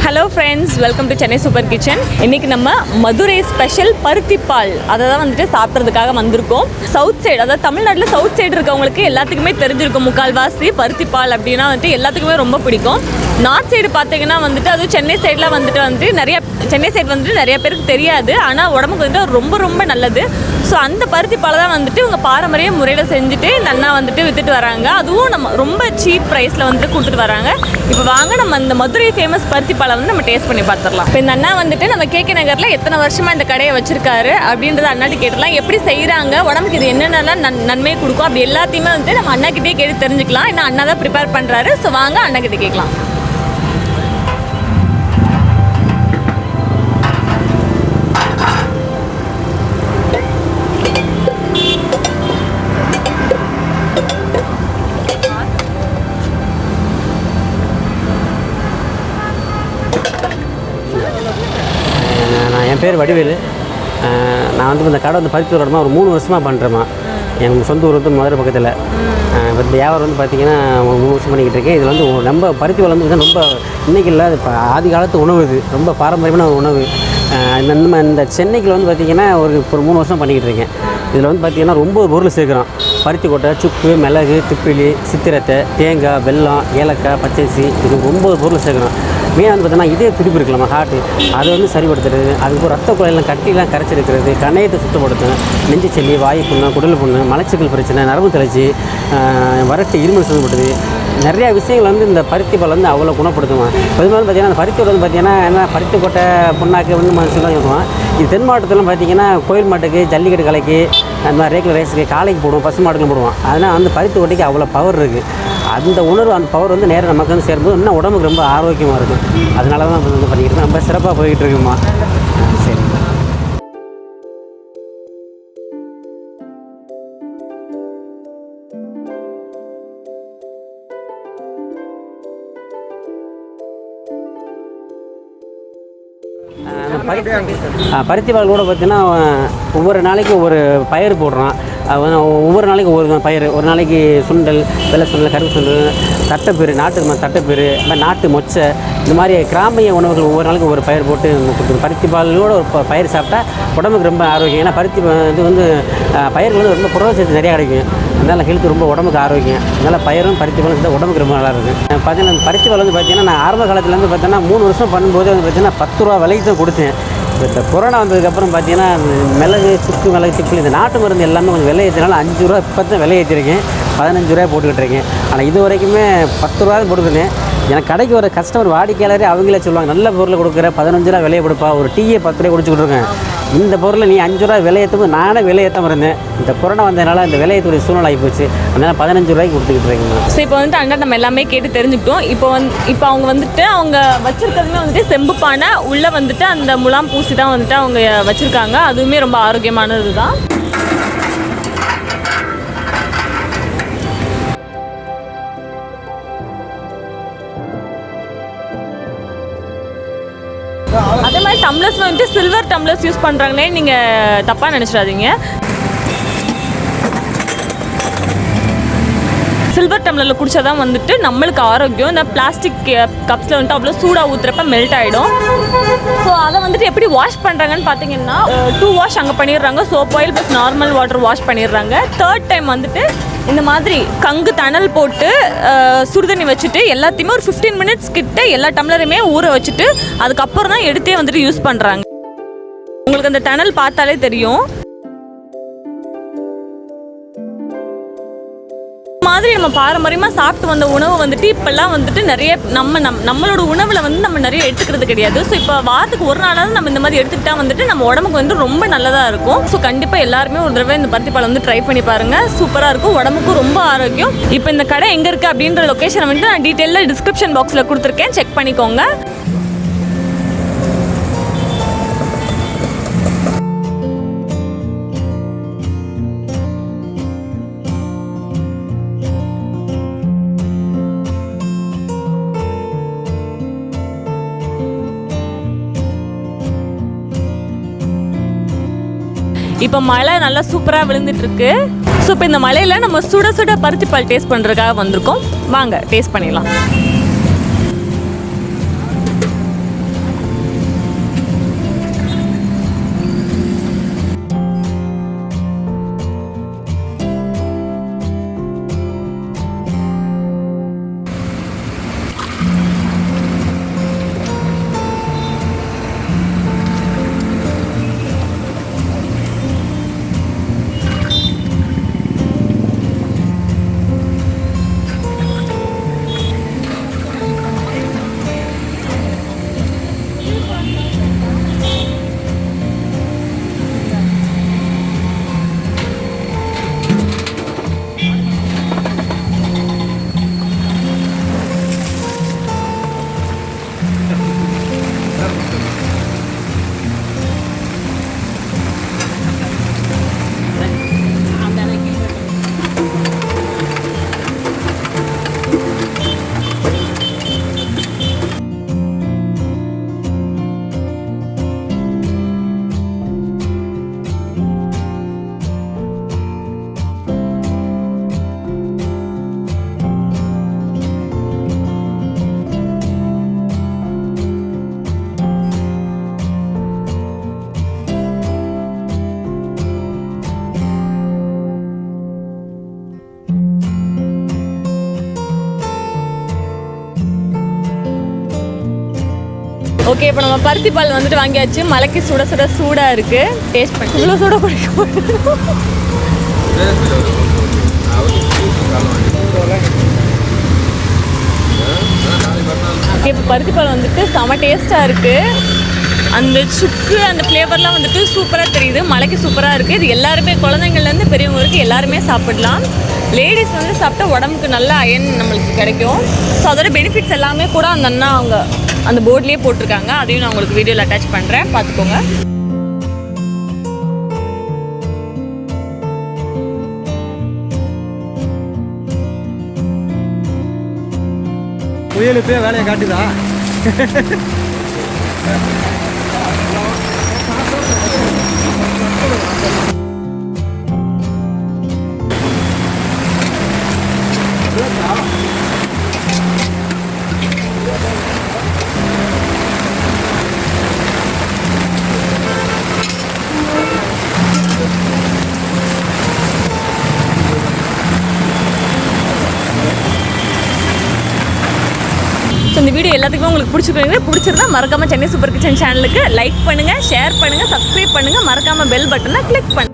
Hello friends, welcome to Chennai Super Kitchen. இன்னைக்கு நம்ம Madurai special பருத்தி பால் அதை தான் வந்துட்டு சாப்பிட்றதுக்காக வந்திருக்கோம். சவுத் சைடு, அதாவது தமிழ்நாட்டில் சவுத் சைடு இருக்கவங்களுக்கு எல்லாத்துக்குமே தெரிஞ்சிருக்கும். முக்கால்வாசி பருத்தி பால் அப்படின்னா வந்துட்டு எல்லாத்துக்குமே ரொம்ப பிடிக்கும். நார்த் சைடு பார்த்தீங்கன்னா வந்துட்டு அதுவும் சென்னை சைடில் வந்துட்டு சென்னை சைடு வந்துட்டு நிறைய பேருக்கு தெரியாது. ஆனால் உடம்புக்கு வந்துட்டு ரொம்ப ரொம்ப நல்லது. ஸோ அந்த பருத்தி பாலை தான் வந்துட்டு இவங்க பாரம்பரிய முறையில் செஞ்சுட்டு இந்த அண்ணா வந்துட்டு விற்றுட்டு வராங்க. அதுவும் நம்ம ரொம்ப சீப் ப்ரைஸில் வந்துட்டு கொடுத்துட்டு வராங்க. இப்போ வாங்க நம்ம இந்த மதுரை ஃபேமஸ் பருத்தி பாலை வந்து நம்ம டேஸ்ட் பண்ணி பார்த்துடலாம். இப்போ இந்த அண்ணா வந்துட்டு நம்ம கேகே நகரில் எத்தனை வருஷமாக இந்த கடையை வச்சிருக்காரு அப்படின்றத அண்ணாட்டி கேட்டுலாம். எப்படி செய்கிறாங்க, உடம்புக்கு இது என்னென்னலாம் நன்மையை கொடுக்கும், அப்படி எல்லாத்தையுமே வந்துட்டு நம்ம அண்ணாக்கிட்டே கேட்டு தெரிஞ்சுக்கலாம். ஏன்னா அண்ணா தான் ப்ரிப்பேர் பண்ணுறாரு. ஸோ வாங்க அண்ணாக்கிட்ட கேட்கலாம். என் பேர் வடிவேல். நான் வந்து இந்த கடை வந்து பருத்தி வரமா ஒரு 3 வருஷமாக பண்ணுறேம்மா. எனக்கு சொந்த ஊர் வந்து மதுரை பக்கத்தில். இப்போ இந்த வியாபாரம் வந்து பார்த்திங்கன்னா 3 வருஷம் பண்ணிக்கிட்டு இருக்கேன். இதில் வந்து ரொம்ப பருத்தி பால் வந்து ரொம்ப இன்றைக்கி இல்லை, இப்போ ஆதி காலத்து உணவு. இது ரொம்ப பாரம்பரியமான ஒரு உணவு. இந்த சென்னைக்கு வந்து பார்த்திங்கன்னா ஒரு 3 வருஷம் பண்ணிக்கிட்டு இருக்கேன். இதில் வந்து பார்த்திங்கன்னா ரொம்ப பொருள் சேர்க்குறோம். பருத்தி கொட்டை, சுக்கு, மிளகு, திப்பிலி, சித்திரத்தை, தேங்காய், வெல்லம், ஏலக்காய், பச்சரிசி, இது 9 பொருள் சேர்க்குறோம். மெயினாக வந்து பார்த்தீங்கன்னா இதே துடிப்பு இருக்கலாமா, ஹார்ட்டு, அதை வந்து சரிப்படுத்துறது. அதுக்கு ரத்த குழாயெல்லாம் கட்டிலாம் கரைச்சிருக்கிறது, கணையத்தை சுத்தப்படுத்தும், நெஞ்சு சளி, வாயு புண்ணு, குடல் புண்ணு, மலச்சிக்கல் பிரச்சனை, நரம்பு தளர்ச்சி, வறட்டு, இருமல் சம்மந்தப்பட்டது நிறையா விஷயங்கள் வந்து இந்த பருத்தி பால் வந்து அவ்வளோ குணப்படுத்துமா. பெரும்பாலும் பார்த்திங்கன்னா அந்த பருத்தி வந்து பார்த்திங்கன்னா என்ன பருத்தி கொட்டை புண்ணாக்கு வந்து மனுஷன் சொல்லுவான். இது தென் மாவட்டத்தில் பார்த்திங்கன்னா கோயில் மாட்டுக்கு, ஜல்லிக்கட்டு கலைக்கு, அந்த மாதிரி ரேக்கில் ரேஸுக்கு, காலைக்கு போடுவோம், பசு மாட்டுக்கு போடுவோம். அதனால் வந்து பருத்தி கொட்டைக்கு அவ்வளோ பவர் இருக்குது. அந்த உணர்வு, அந்த பவர் வந்து நேரம் நமக்கு வந்து சேரும்போது இன்னும் உடம்புக்கு ரொம்ப ஆரோக்கியமாக இருக்கும். அதனால தான் வந்து பண்ணிக்கிட்டு இருக்கேன். ரொம்ப சிறப்பாக போய்கிட்டு இருக்குமா. சரி. பருத்தி பால் கூட பார்த்திங்கன்னா ஒவ்வொரு நாளைக்கு ஒவ்வொரு பயிர் போடுறோம். ஒவ்வொரு நாளைக்கு ஒவ்வொரு பயிர். ஒரு நாளைக்கு சுண்டல், வெள்ளை சுண்டல், கருப்பு சுண்டல், தட்டைப்பயிறு, நாட்டு தட்டைப்பயிறு, இந்த மாதிரி நாட்டு மொச்சை, இந்த மாதிரி கிராமிய உணவுகள் ஒவ்வொரு நாளைக்கு ஒவ்வொரு பயிர் போட்டு கொடுத்துருவோம். பருத்தி பாலோட ஒரு பயிர் சாப்பிட்டா உடம்புக்கு ரொம்ப ஆரோக்கியம். ஏன்னா பருத்தி இது வந்து பயிர்கள் வந்து ரொம்ப புரதச்சத்து நிறையா கிடைக்கும். அதனால் ஹெல்த் ரொம்ப உடம்புக்கு ஆரோக்கியம். அதனால் பயிரும் பருத்தி பாலும் சேர்த்து உடம்புக்கு ரொம்ப நல்லாயிருக்கும். பார்த்தீங்கன்னா பருத்தி பால் வந்து பார்த்திங்கன்னா நான் ஆரம்ப காலத்துலேருந்து பார்த்தீங்கன்னா 3 வருஷம் பண்ணும்போது வந்து பார்த்திங்கன்னா 10 ரூபா விலைக்கு தான் கொடுத்தேன். இப்போ கொரோனா வந்ததுக்கப்புறம் பார்த்தீங்கன்னா மிளகு, சுக்கு, மிளகு, திப்பிலி, இந்த நாட்டு மருந்து எல்லாமே கொஞ்சம் விலை ஏற்றினாலும் 5 ரூபா இப்போ தான் விலை ஏற்றிருக்கேன். 15 ரூபாய் போட்டுக்கிட்டு இருக்கேன். ஆனால் இது வரைக்குமே 10 ரூபா போட்டுக்கிட்டேன். எனக்கு கடைக்கு ஒரு கஸ்டமர் வாடிக்கையாளரே அவங்களே சொல்லுவாங்க, நல்ல பொருளை கொடுக்குற, 15 ரூபா விலையை கொடுப்பா, ஒரு டீயை 10 ரூபாய் குடிச்சுக்கிட்டு இருக்கேன். இந்த பொருளை நீ 5 ரூபா விலை ஏற்றும்போது நானே விலை ஏற்றாமல் இருந்தேன். இந்த கொரோனா வந்ததுனால இந்த விலையேற்றக்கூடிய சூழ்நிலை ஆகி போச்சு. அதனால் 15 ரூபாய்க்கு கொடுத்துக்கிட்டு இருக்கேன். ஸோ இப்போ வந்துட்டு அண்ணா நம்ம எல்லாமே கேட்டு தெரிஞ்சுக்கிட்டோம். இப்போ அவங்க வந்துட்டு அவங்க வச்சுருக்கிறதுமே வந்துட்டு செம்பு பானை, உள்ளே வந்துட்டு அந்த முலாம் பூசி தான் வந்துட்டு அவங்க வச்சுருக்காங்க. அதுவுமே ரொம்ப ஆரோக்கியமானது தான். அதே மாதிரி டம்ளர்ஸ் வந்துட்டு சில்வர் டம்ளர்ஸ் யூஸ் பண்ணுறாங்கன்னே நீங்கள் தப்பாக நினச்சிடாதீங்க. சில்வர் டம்ளரில் குடித்தா தான் வந்துட்டு நம்மளுக்கு ஆரோக்கியம். இந்த பிளாஸ்டிக் கப்ஸில் வந்துட்டு அவ்வளோ சூடாக ஊற்றுறப்ப மெல்ட் ஆகிடும். ஸோ அதை வந்துட்டு எப்படி வாஷ் பண்ணுறாங்கன்னு பார்த்தீங்கன்னா 2 வாஷ் அங்கே பண்ணிடுறாங்க. Soap oil plus normal water wash பண்ணிடுறாங்க. 3rd டைம் வந்துட்டு இந்த மாதிரி கங்கு தணல் போட்டு சுடுதண்ணி வச்சுட்டு எல்லாத்தையுமே ஒரு 15 மினிட்ஸ் கிட்ட எல்லா டம்ளரையுமே ஊற வச்சுட்டு அதுக்கப்புறம் தான் எடுத்தே வந்துட்டு யூஸ் பண்ணுறாங்க. உங்களுக்கு அந்த தணல் பார்த்தாலே தெரியும். மாதிரி நம்ம பாரம்பரியமாக சாப்பிட்டு வந்த உணவு வந்துட்டு இப்போல்லாம் வந்துட்டு நிறைய நம்மளோட உணவில் வந்து நம்ம நிறைய எடுத்துக்கிறது கிடையாது. ஸோ இப்போ வாரத்துக்கு ஒரு நாளாவது நம்ம இந்த மாதிரி எடுத்துக்கிட்டா வந்துட்டு நம்ம உடம்புக்கு வந்து ரொம்ப நல்லதாக இருக்கும். ஸோ கண்டிப்பாக எல்லாருமே ஒரு தடவை இந்த பருத்தி பால் வந்து ட்ரை பண்ணி பாருங்கள். சூப்பராக இருக்கும், உடம்புக்கும் ரொம்ப ஆரோக்கியம். இப்போ இந்த கடை எங்கே இருக்குது அப்படின்ற லொக்கேஷனை வந்துட்டு நான் டீட்டெயிலாக டிஸ்கிரிப்ஷன் பாக்ஸில் கொடுத்துருக்கேன், செக் பண்ணிக்கோங்க. இப்போ மழை நல்லா சூப்பராக விழுந்துட்டுருக்கு. ஸோ இப்போ இந்த மழையில் நம்ம சுட சுட பருத்தி பால் டேஸ்ட் பண்ணுறதுக்காக வந்திருக்கோம். வாங்க டேஸ்ட் பண்ணிடலாம். ஓகே, இப்போ நம்ம பருத்தி பால் வந்துட்டு வாங்கியாச்சு. மலைக்கு சூடாக இருக்குது. டேஸ்ட் பண்ணி இவ்வளோ சூடாக குடிக்கும். ஓகே, இப்போ பருத்தி பால் வந்துட்டு செம டேஸ்ட்டாக இருக்குது. அந்த சுக்கு அந்த ஃப்ளேவர்லாம் வந்துட்டு சூப்பராக தெரியுது. மலைக்கு சூப்பராக இருக்குது. இது எல்லாருமே குழந்தைங்கள்லேருந்து பெரியவங்க வரைக்கும் எல்லாருமே சாப்பிடலாம். லேடிஸ் வந்து சாப்பிட்டா உடம்புக்கு நல்ல அயன் நம்மளுக்கு கிடைக்கும். ஸோ அதோட பெனிஃபிட்ஸ் எல்லாமே கூட அந்த அண்ணா அவங்க அந்த போர்ட்லேயே போட்டிருக்காங்க. அதையும் நான் உங்களுக்கு வீடியோவில் அட்டாச் பண்ணுறேன், பார்த்துக்கோங்க. புயல் இப்போயே வேலையை காட்டுதா? ஸோ இந்த வீடியோ எல்லாத்துக்குமே உங்களுக்கு பிடிச்சிருந்தா மறக்காமல் சென்னை சூப்பர் கிச்சன் சேனலுக்கு லைக் பண்ணுங்கள், ஷேர் பண்ணுங்கள், சப்ஸ்கிரைப் பண்ணுங்கள், மறக்காமல் பெல் பட்டனை கிளிக் பண்ணுங்கள்.